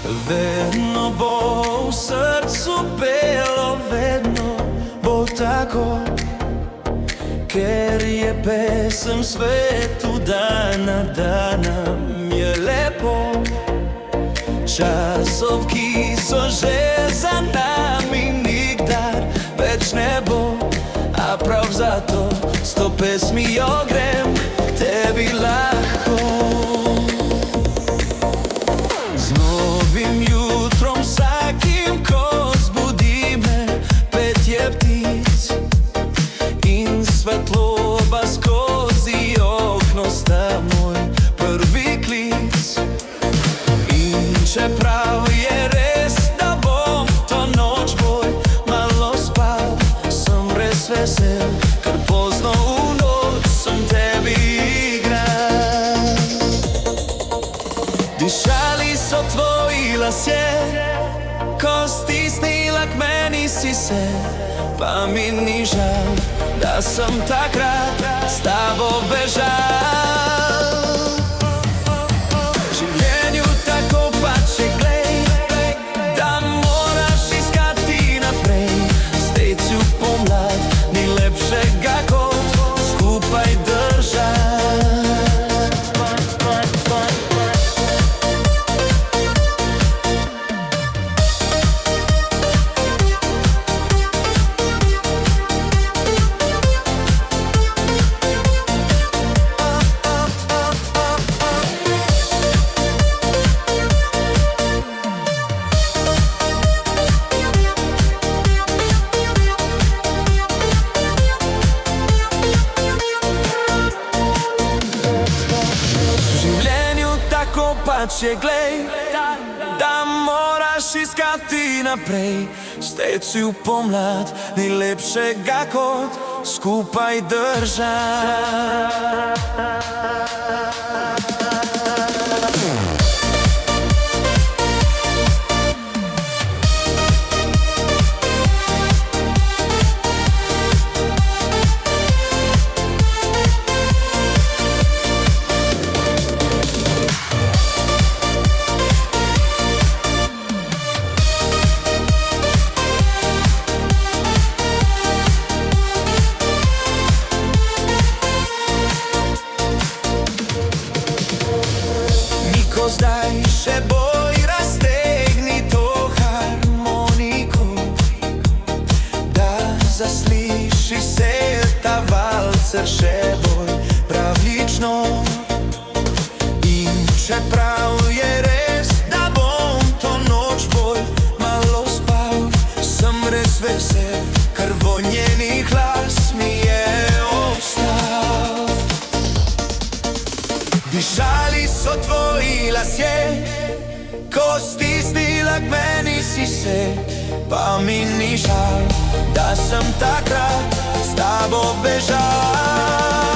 Vedno bo v srcu pelo, vedno bo tako, ker je pesem svetu dana, dana mi je lepo. Časov, ki so že za nami, nikdar več ne bo, a prav zato s to pesmijo grem k tebi lahko. Z novim jutrom vsakim, ko zbudi me petje ptic in svetloba skozi okno sta moj prvi klic. In čeprav je res, da bom to noč bolj malo spal, sem res vesel, ker pozno v noč sem tebi igral. Dišali so tvoji lasje, ko stisnila k meni si se, pa mi ni žal, da sem takrat s tabo bežal. Življenju tako pač je, glej, da moraš iskati naprej. Steči v pomlad ni lepšega kot skupaj držati. Tako pač je, glej, da moraš iskati naprej. Steči v pomlad ni lepšega kot skupaj držati. Zdaj še bolj raztegni to harmoniko, da zasliši se ta valcer še bolj pravlično. In čeprav je res, da bom to noč bolj malo spal, sem res vesel, ker vonjenih las mi je ostal. Dišali so tvoji lasje, ko stisnila k meni si se, pa mi ni žal, da sem takrat s tabo bežal.